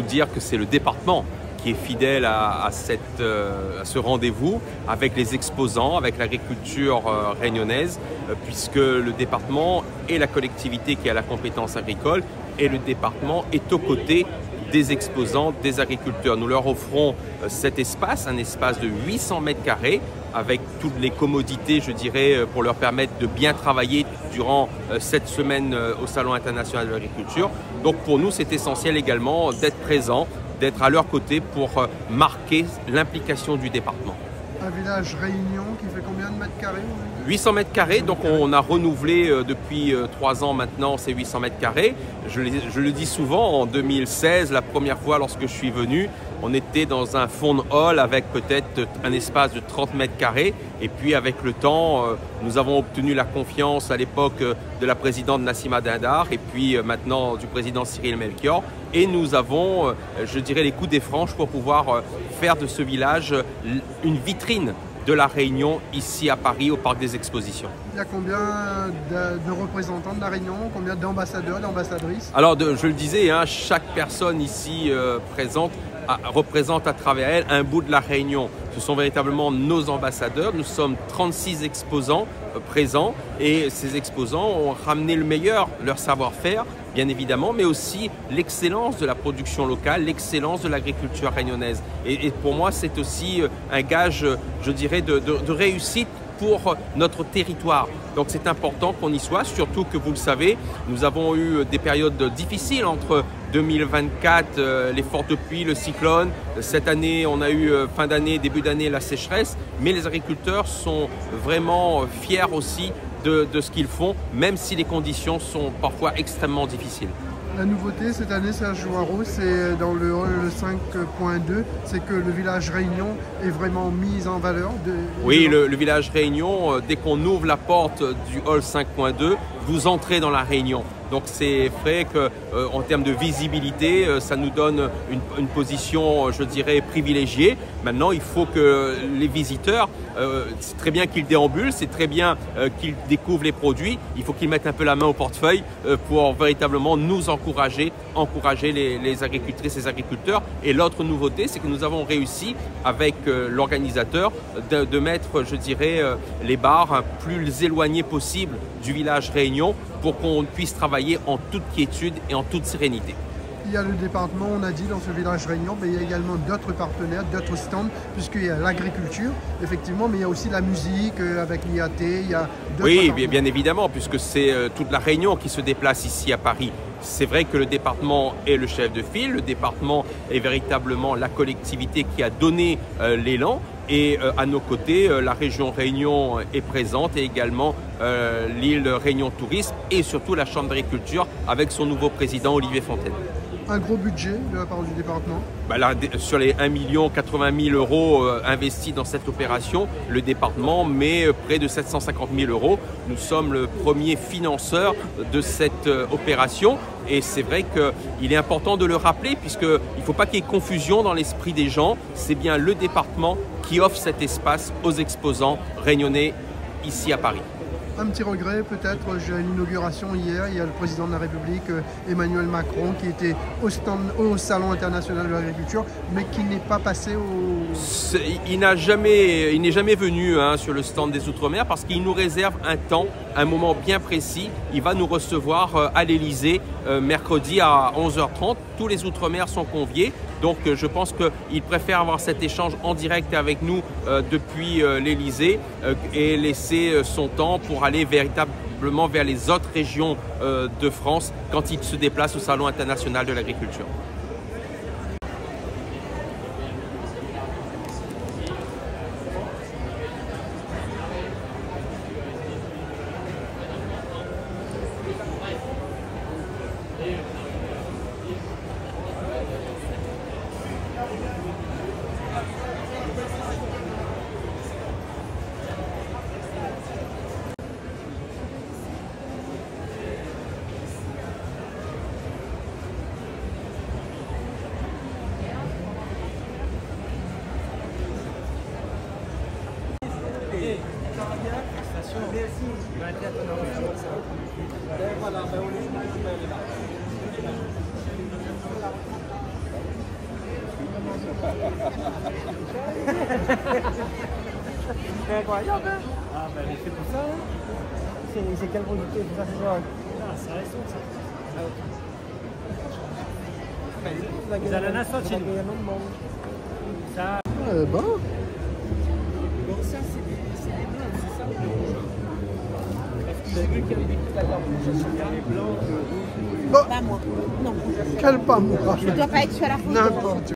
dire que c'est le département qui est fidèle à ce rendez-vous avec les exposants, avec l'agriculture réunionnaise, puisque le département est la collectivité qui a la compétence agricole et le département est aux côtés des exposants, des agriculteurs. Nous leur offrons cet espace, un espace de 800 mètres carrés avec toutes les commodités, je dirais, pour leur permettre de bien travailler durant cette semaine au Salon international de l'agriculture. Donc pour nous, c'est essentiel également d'être présent, d'être à leur côté pour marquer l'implication du département. Un village réunion qui fait combien de mètres carrés? 800 mètres carrés, donc on a renouvelé depuis 3 ans maintenant ces 800 mètres carrés. Je le dis souvent, en 2016, la première fois lorsque je suis venu, on était dans un fond de hall avec peut-être un espace de 30 mètres carrés. Et puis avec le temps, nous avons obtenu la confiance à l'époque de la présidente Nassima Dindar et puis maintenant du président Cyril Melchior. Et nous avons, je dirais, les coups des franches pour pouvoir faire de ce village une vitrine de la Réunion ici à Paris au Parc des Expositions. Il y a combien de représentants de la Réunion, combien d'ambassadeurs, d'ambassadrices? Alors je le disais, hein, chaque personne ici présente représente à travers elle un bout de la Réunion. Ce sont véritablement nos ambassadeurs. Nous sommes 36 exposants présents et ces exposants ont ramené le meilleur, leur savoir-faire, bien évidemment, mais aussi l'excellence de la production locale, l'excellence de l'agriculture réunionnaise. Et pour moi, c'est aussi un gage, je dirais, de réussite pour notre territoire. Donc c'est important qu'on y soit, surtout que vous le savez, nous avons eu des périodes difficiles entre 2024, les fortes pluies, le cyclone. Cette année, on a eu fin d'année, début d'année, la sécheresse. Mais les agriculteurs sont vraiment fiers aussi de ce qu'ils font, même si les conditions sont parfois extrêmement difficiles. La nouveauté cette année, Serge Joaro, c'est dans le hall 5.2, c'est que le village Réunion est vraiment mis en valeur. Oui, le village Réunion, dès qu'on ouvre la porte du hall 5.2, vous entrez dans la Réunion. Donc c'est vrai qu'en termes de visibilité, ça nous donne une position, je dirais, privilégiée. Maintenant, il faut que les visiteurs, c'est très bien qu'ils déambulent, c'est très bien qu'ils découvrent les produits. Il faut qu'ils mettent un peu la main au portefeuille pour véritablement nous encourager les agricultrices et les agriculteurs. Et l'autre nouveauté, c'est que nous avons réussi avec l'organisateur de mettre, je dirais, les bars plus éloignés possible du village Réunion pour qu'on puisse travailler en toute quiétude et en toute sérénité. Il y a le département, on a dit, dans ce village Réunion, mais il y a également d'autres partenaires, d'autres stands, puisqu'il y a l'agriculture, effectivement, mais il y a aussi la musique avec l'IAT, il y a oui, bien évidemment, puisque c'est toute la Réunion qui se déplace ici à Paris. C'est vrai que le département est le chef de file, le département est véritablement la collectivité qui a donné l'élan. Et à nos côtés, la région Réunion est présente et également l'île Réunion Tourisme et surtout la Chambre d'agriculture avec son nouveau président Olivier Fontaine. Un gros budget de la part du département? Là, sur les 1 80 000 € investis dans cette opération, le département met près de 750 000 €. Nous sommes le premier financeur de cette opération et c'est vrai qu'il est important de le rappeler puisqu'il ne faut pas qu'il y ait confusion dans l'esprit des gens. C'est bien le département qui offre cet espace aux exposants réunionnais ici à Paris. Un petit regret peut-être, j'ai eu l'inauguration hier, il y a le président de la République Emmanuel Macron qui était au Salon international de l'agriculture mais qui n'est pas passé au... Il n'est jamais venu sur le stand des Outre-mer parce qu'il nous réserve un temps, un moment bien précis. Il va nous recevoir à l'Élysée mercredi à 11h30. Tous les Outre-mer sont conviés. Donc je pense qu'il préfère avoir cet échange en direct avec nous depuis l'Élysée et laisser son temps pour aller véritablement vers les autres régions de France quand il se déplace au Salon international de l'agriculture. C'est incroyable, hein? Ah, bah, c'est pour ça, hein? C'est quelle qualité? Ça, c'est genre... Ah, c'est récent, ça. La Les ananas sont chez nous. Ça... Bon. Donc ça, c'est des blancs, c'est ça? Parce que j'ai vu qu'il y avait des petits accords. Il y a les blancs, Bon, Pas moi. Non. quel pas moi. Je dois pas être sur la photo. N'importe